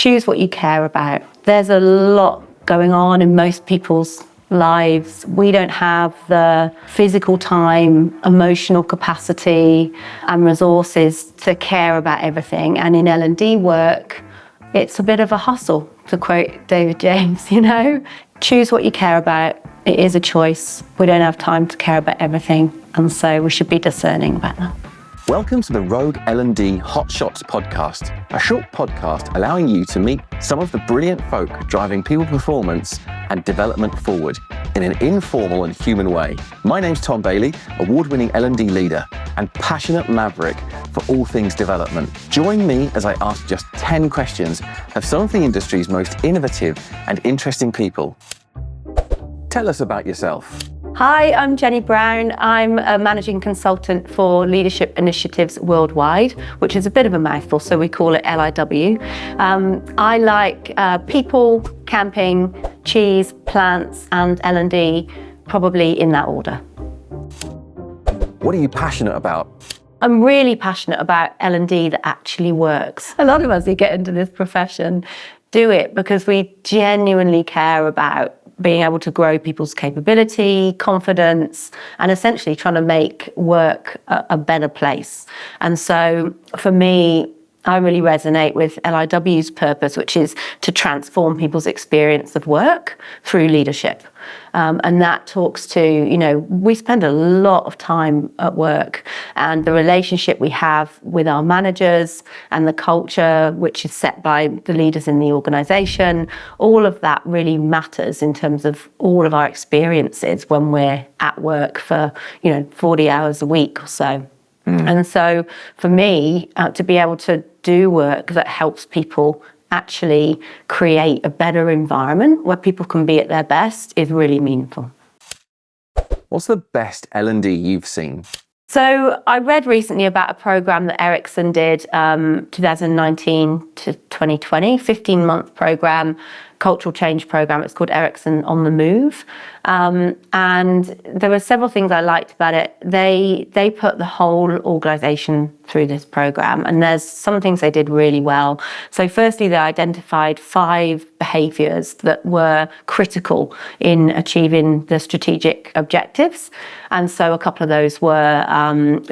choose what you care about. There's a lot going on in most people's lives. We don't have the physical time, emotional capacity and resources to care about everything. And in L&D work, it's a bit of a hustle, to quote David James, Choose what you care about. It is a choice. We don't have time to care about everything. And so we should be discerning about that. Welcome to the Rogue L&D Hot Shots podcast, a short podcast allowing you to meet some of the brilliant folk driving people performance and development forward in an informal and human way. My name's Tom Bailey, award-winning L&D leader and passionate maverick for all things development. Join me as I ask just 10 questions of some of the industry's most innovative and interesting people. Tell us about yourself. Hi, I'm Jennie Brown. I'm a managing consultant for leadership initiatives worldwide, which is a bit of a mouthful, so we call it LIW. I like people, camping, cheese, plants, and L&D, probably in that order. What are you passionate about? I'm really passionate about L&D that actually works. A lot of us who get into this profession do it because we genuinely care about being able to grow people's capability, confidence, and essentially trying to make work a better place. And so for me, I really resonate with LIW's purpose, which is to transform people's experience of work through leadership. And that talks to, we spend a lot of time at work, and the relationship we have with our managers and the culture, which is set by the leaders in the organisation, all of that really matters in terms of all of our experiences when we're at work for, 40 hours a week or so. And so for me, to be able to do work that helps people actually create a better environment where people can be at their best is really meaningful. What's the best L&D you've seen? So I read recently about a program that Ericsson did 2019 to 2020, 15-month program, cultural change program. It's called Ericsson on the Move. And there were several things I liked about it. They put the whole organisation through this program, and there's some things they did really well. So firstly, they identified 5 behaviours that were critical in achieving the strategic objectives. And so a couple of those were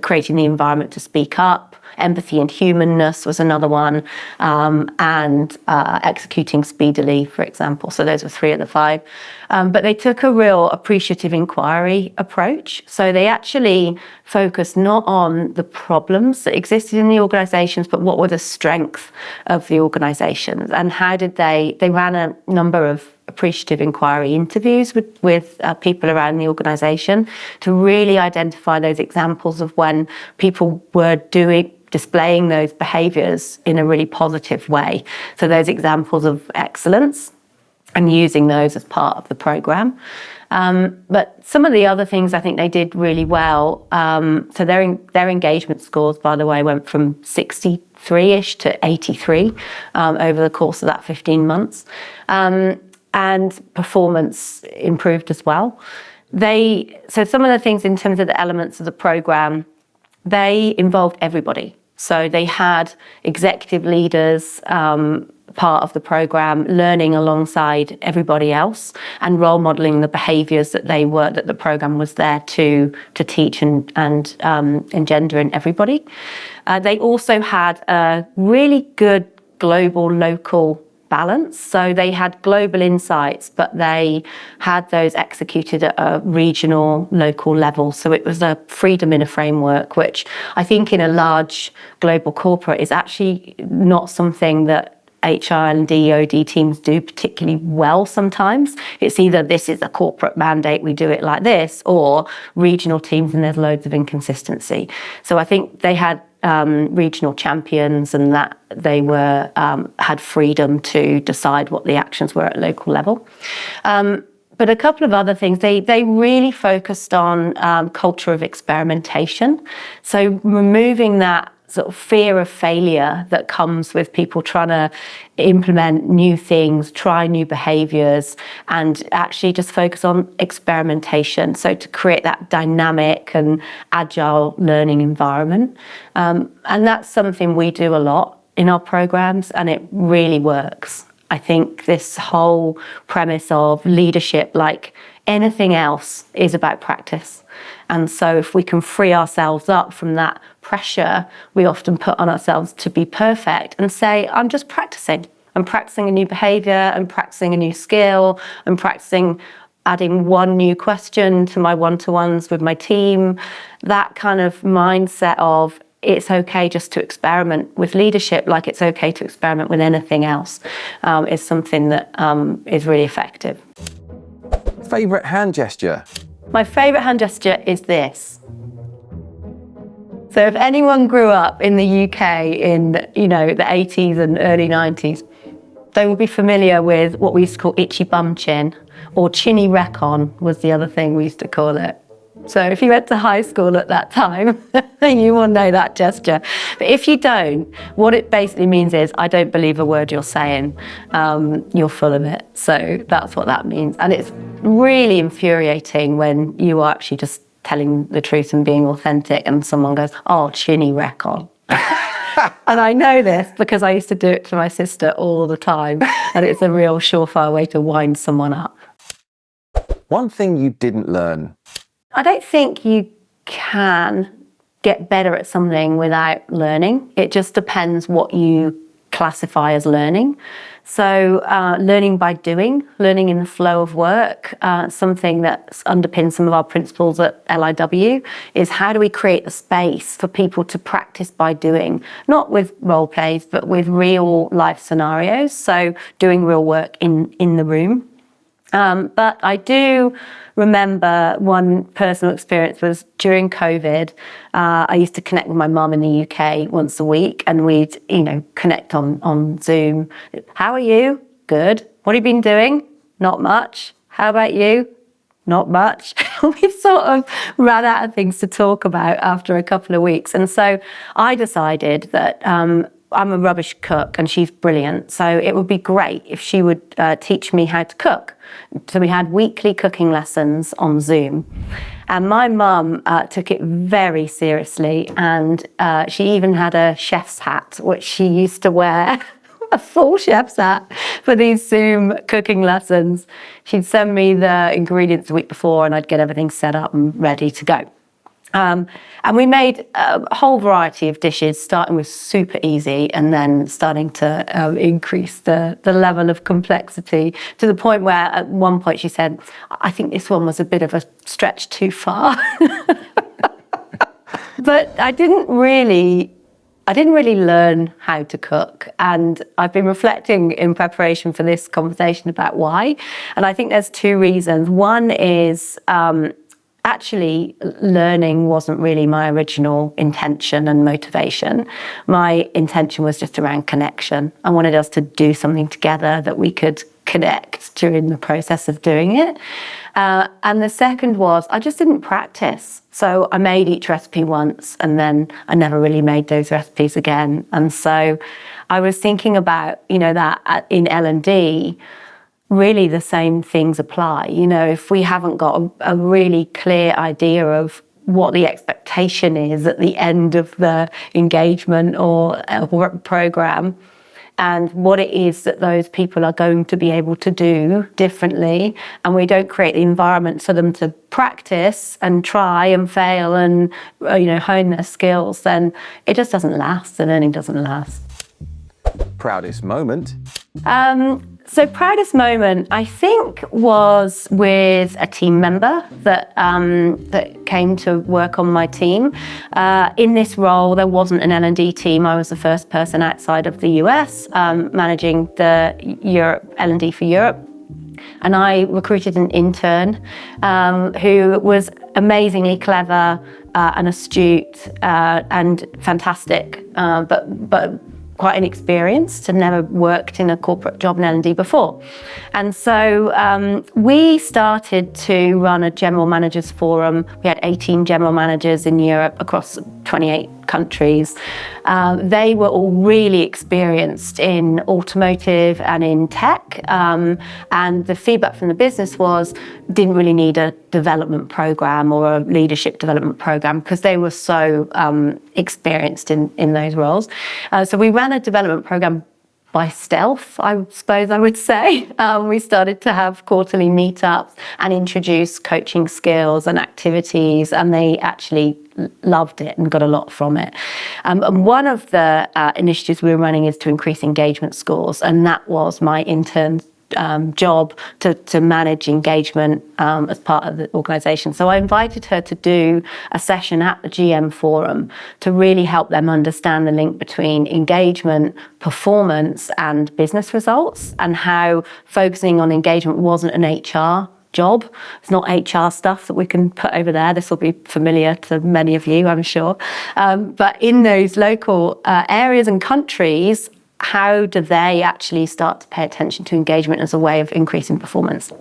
creating the environment to speak up, empathy and humanness was another one, and executing speedily, for example. So those were 3 of the 5. But they took a real appreciative inquiry approach. So they actually focused not on the problems that existed in the organisations, but what were the strengths of the organisations, and how did they ran a number of appreciative inquiry interviews with people around the organisation to really identify those examples of when people were displaying those behaviours in a really positive way. So those examples of excellence, and using those as part of the programme. But some of the other things I think they did really well, so their engagement scores, by the way, went from 63-ish to 83 over the course of that 15 months. And performance improved as well. So some of the things in terms of the elements of the programme, they involved everybody. So they had executive leaders, part of the programme, learning alongside everybody else and role modelling the behaviours that the programme was there to teach and engender in everybody. They also had a really good global local balance. So they had global insights, but they had those executed at a regional, local level. So it was a freedom in a framework, which I think in a large global corporate is actually not something that HR and DOD teams do particularly well sometimes. It's either this is a corporate mandate, we do it like this, or regional teams and there's loads of inconsistency. So I think they had regional champions, and that they were had freedom to decide what the actions were at local level. But a couple of other things, they really focused on culture of experimentation. So removing that sort of fear of failure that comes with people trying to implement new things, try new behaviours, and actually just focus on experimentation. So to create that dynamic and agile learning environment. And that's something we do a lot in our programs, and it really works. I think this whole premise of leadership, like anything else, is about practice. And so if we can free ourselves up from that pressure we often put on ourselves to be perfect and say, I'm just practicing. I'm practicing a new behavior, I'm practicing a new skill, I'm practicing adding one new question to my one-to-ones with my team. That kind of mindset of it's okay just to experiment with leadership like it's okay to experiment with anything else is something that is really effective. Favourite hand gesture? My favourite hand gesture is this. So if anyone grew up in the UK in, the 80s and early 90s, they will be familiar with what we used to call itchy bum chin, or chinny recon was the other thing we used to call it. So if you went to high school at that time, you will know that gesture. But if you don't, what it basically means is, I don't believe a word you're saying. You're full of it. So that's what that means. And it's really infuriating when you are actually just telling the truth and being authentic and someone goes, oh, chinny recon. And I know this because I used to do it to my sister all the time. And it's a real surefire way to wind someone up. One thing you didn't learn? I don't think you can get better at something without learning. It just depends what you classify as learning. So learning by doing, learning in the flow of work, something that underpins some of our principles at LIW is how do we create the space for people to practice by doing, not with role plays, but with real life scenarios. So doing real work in the room. But I do remember one personal experience was during COVID. I used to connect with my mum in the UK once a week, and we'd, connect on Zoom. How are you? Good. What have you been doing? Not much. How about you? Not much. We sort of ran out of things to talk about after a couple of weeks. And so I decided that I'm a rubbish cook and she's brilliant. So it would be great if she would teach me how to cook. So we had weekly cooking lessons on Zoom. And my mum took it very seriously. And she even had a chef's hat, which she used to wear, a full chef's hat for these Zoom cooking lessons. She'd send me the ingredients the week before and I'd get everything set up and ready to go. And we made a whole variety of dishes, starting with super easy and then starting to increase the level of complexity to the point where at one point she said, I think this one was a bit of a stretch too far. But I didn't really learn how to cook. And I've been reflecting in preparation for this conversation about why. And I think there's two reasons. One is actually, learning wasn't really my original intention and motivation. My intention was just around connection. I wanted us to do something together that we could connect during the process of doing it. And the second was I just didn't practice. So I made each recipe once and then I never really made those recipes again. And so I was thinking about, that in L&D, really the same things apply. If we haven't got a really clear idea of what the expectation is at the end of the engagement or program and what it is that those people are going to be able to do differently, and we don't create the environment for them to practice and try and fail and hone their skills, then it just doesn't last. The learning doesn't last. Proudest moment? So proudest moment, I think, was with a team member that came to work on my team. In this role, there wasn't an L&D team. I was the first person outside of the US managing the L&D for Europe. And I recruited an intern who was amazingly clever and astute and fantastic, but quite inexperienced and never worked in a corporate job in L&D before. And so we started to run a general managers forum. We had 18 general managers in Europe across 28 countries. They were all really experienced in automotive and in tech, and the feedback from the business was didn't really need a development program or a leadership development program because they were so experienced in those roles. So we ran a development program by stealth, I suppose I would say. We started to have quarterly meetups and introduce coaching skills and activities, and they actually loved it and got a lot from it. And one of the initiatives we were running is to increase engagement scores, and that was my intern's job to manage engagement as part of the organisation. So I invited her to do a session at the GM Forum to really help them understand the link between engagement, performance and business results, and how focusing on engagement wasn't an HR job. It's not HR stuff that we can put over there. This will be familiar to many of you, I'm sure. But in those local areas and countries, how do they actually start to pay attention to engagement as a way of increasing performance?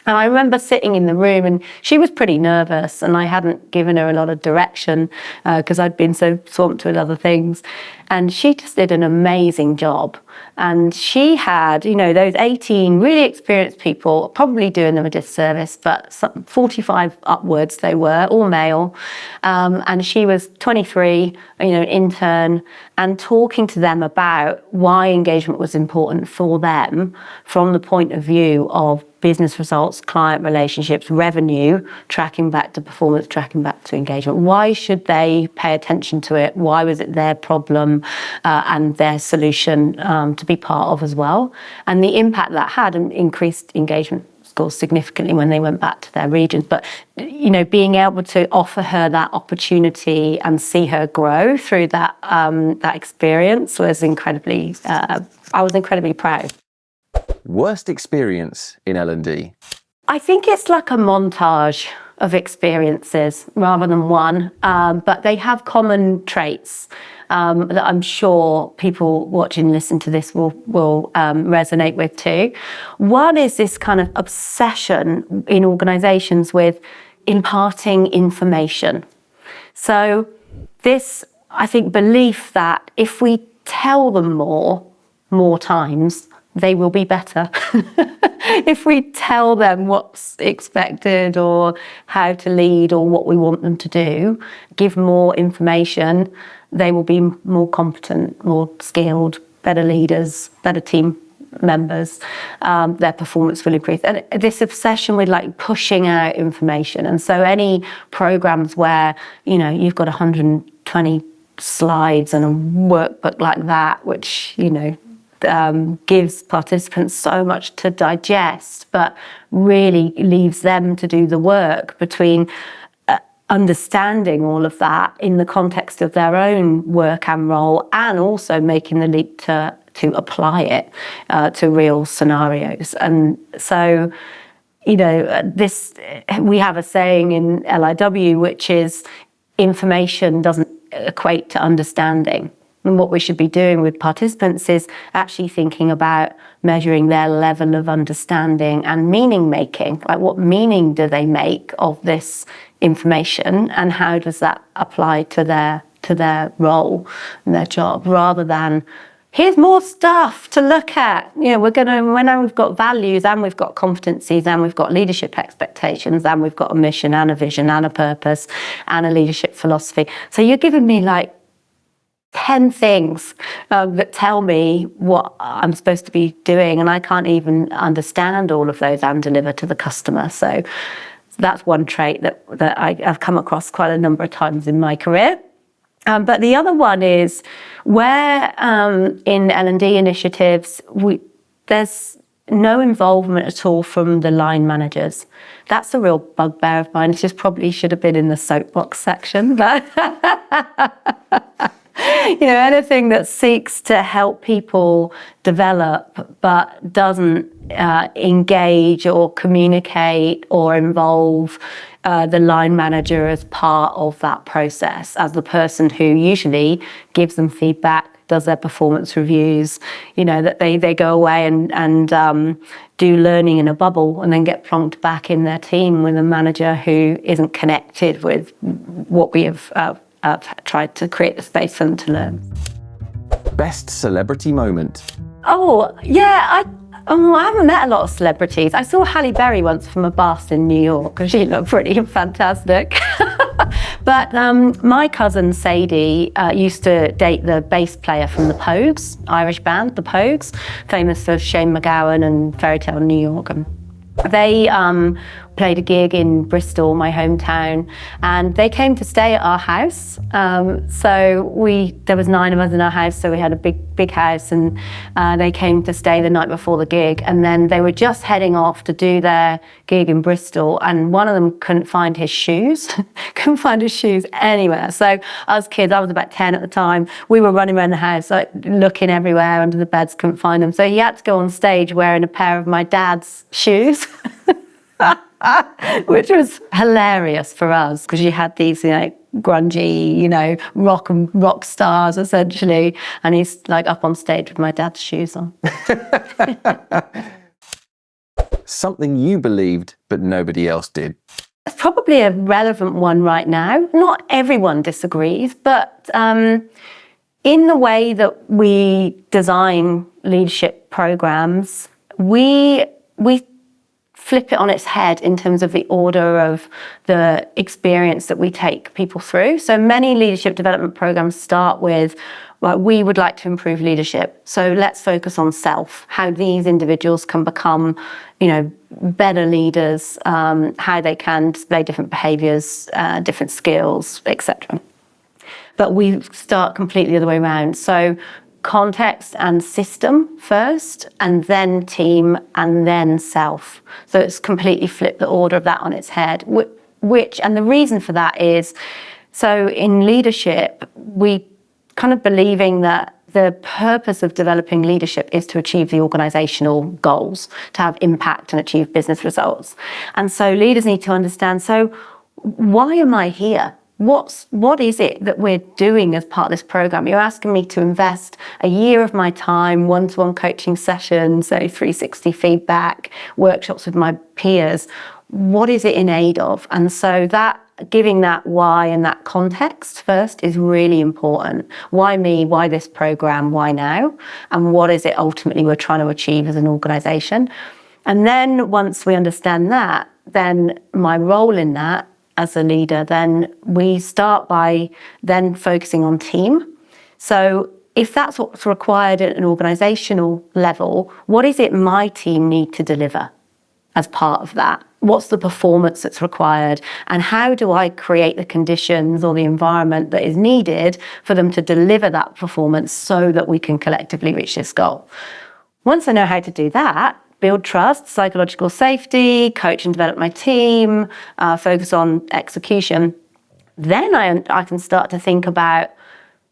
And I remember sitting in the room and she was pretty nervous and I hadn't given her a lot of direction because I'd been so swamped with other things. And she just did an amazing job. And she had, those 18 really experienced people, probably doing them a disservice, but 45 upwards they were, all male. And she was 23, intern, and talking to them about why engagement was important for them from the point of view of business results, client relationships, revenue, tracking back to performance, tracking back to engagement. Why should they pay attention to it? Why was it their problem and their solution to be part of as well? And the impact that had increased engagement scores significantly when they went back to their regions. But, being able to offer her that opportunity and see her grow through that experience was incredibly, I was incredibly proud. Worst experience in L&D? I think it's like a montage of experiences rather than one, but they have common traits that I'm sure people watching and listen to this will resonate with too. One is this kind of obsession in organisations with imparting information. So this, I think, belief that if we tell them more times, they will be better. If we tell them what's expected or how to lead or what we want them to do, give more information, they will be more competent, more skilled, better leaders, better team members. Their performance will increase. And this obsession with pushing out information. And so any programs where, you've got 120 slides and a workbook like that, which, gives participants so much to digest, but really leaves them to do the work between understanding all of that in the context of their own work and role, and also making the leap to apply it to real scenarios. And so, we have a saying in LIW, which is information doesn't equate to understanding. And what we should be doing with participants is actually thinking about measuring their level of understanding and meaning making. Like, what meaning do they make of this information, and how does that apply to their role and their job, rather than here's more stuff to look at. When we've got values and we've got competencies and we've got leadership expectations and we've got a mission and a vision and a purpose and a leadership philosophy. So you're giving me 10 things that tell me what I'm supposed to be doing, and I can't even understand all of those and deliver to the customer. So that's one trait that I've come across quite a number of times in my career. But the other one is where in L&D initiatives, there's no involvement at all from the line managers. That's a real bugbear of mine. It just probably should have been in the soapbox section, but anything that seeks to help people develop but doesn't engage or communicate or involve the line manager as part of that process, as the person who usually gives them feedback, does their performance reviews, that they go away and do learning in a bubble and then get plonked back in their team with a manager who isn't connected with what we have I've tried to create the space for them to learn. Best celebrity moment. Oh, yeah, I haven't met a lot of celebrities. I saw Halle Berry once from a bus in New York, and she looked pretty fantastic. But my cousin Sadie used to date the bass player from the Pogues, Irish band, the Pogues, famous for Shane MacGowan and Fairy Tale New York. And they played a gig in Bristol, my hometown, and they came to stay at our house. So there was 9 of us in our house, so we had a big house, and they came to stay the night before the gig, and then they were just heading off to do their gig in Bristol, and one of them couldn't find his shoes, anywhere. So us kids, I was about 10 at the time, we were running around the house, like, looking everywhere under the beds, couldn't find them. So he had to go on stage wearing a pair of my dad's shoes. Which was hilarious for us, because you had these, grungy, rock stars essentially, and he's like up on stage with my dad's shoes on. Something you believed but nobody else did. It's probably a relevant one right now. Not everyone disagrees, but in the way that we design leadership programs, we flip it on its head in terms of the order of the experience that we take people through. So many leadership development programs start with, well, we would like to improve leadership. So let's focus on self, how these individuals can become, better leaders, how they can display different behaviors, different skills, etc. But we start completely the other way around. So context and system first, and then team, and then self. So it's completely flipped the order of that on its head, and the reason for that is, so in leadership, we kind of believing that the purpose of developing leadership is to achieve the organizational goals, to have impact and achieve business results. And so leaders need to understand, so why am I here? What is it that we're doing as part of this program? You're asking me to invest a year of my time, one-to-one coaching sessions, so 360 feedback, workshops with my peers. What is it in aid of? And so that giving that why and that context first is really important. Why me? Why this program? Why now? And what is it ultimately we're trying to achieve as an organization? And then once we understand that, then my role in that as a leader, then we start by then focusing on team. So if that's what's required at an organizational level, what is it my team need to deliver as part of that? What's the performance that's required? And how do I create the conditions or the environment that is needed for them to deliver that performance so that we can collectively reach this goal? Once I know how to do that, build trust, psychological safety, coach and develop my team, focus on execution, then I can start to think about,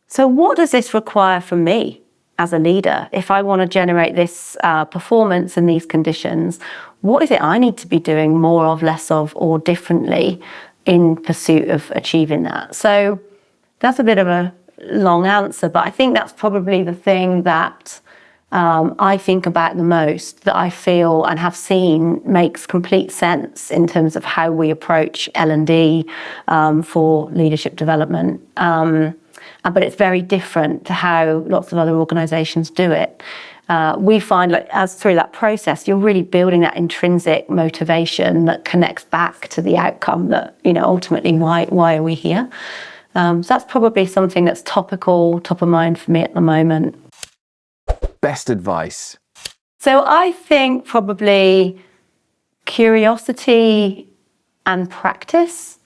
so what does this require from me as a leader? If I want to generate this performance in these conditions, what is it I need to be doing more of, less of, or differently in pursuit of achieving that? So that's a bit of a long answer, but I think that's probably the thing that I think about the most, that I feel and have seen makes complete sense in terms of how we approach L&D for leadership development. But it's very different to how lots of other organisations do it. We find, like, as through that process, you're really building that intrinsic motivation that connects back to the outcome that, ultimately, why are we here? So that's probably something that's top of mind for me at the moment. Best advice? So I think probably curiosity and practice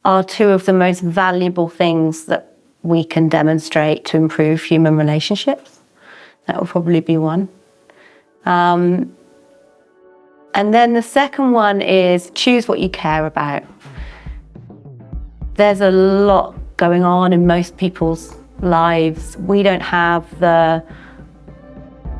are 2 of the most valuable things that we can demonstrate to improve human relationships. That would probably be one. And then the second one is choose what you care about. There's a lot going on in most people's lives. We don't have the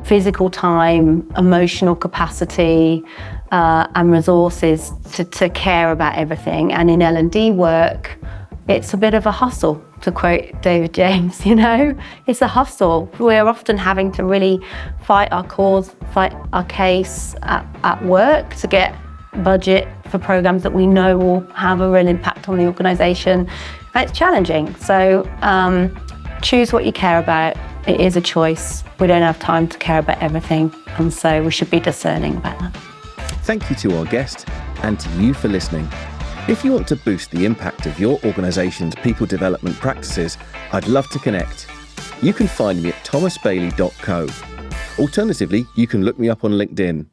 physical time, emotional capacity, and resources to care about everything. And in L&D work, it's a bit of a hustle, to quote David James, It's a hustle. We're often having to really fight our cause, fight our case at work to get budget for programs that we know will have a real impact on the organisation. And it's challenging. So choose what you care about. It is a choice. We don't have time to care about everything, and so we should be discerning about that. Thank you to our guest and to you for listening. If you want to boost the impact of your organisation's people development practices, I'd love to connect. You can find me at thomasbailey.co. Alternatively, you can look me up on LinkedIn.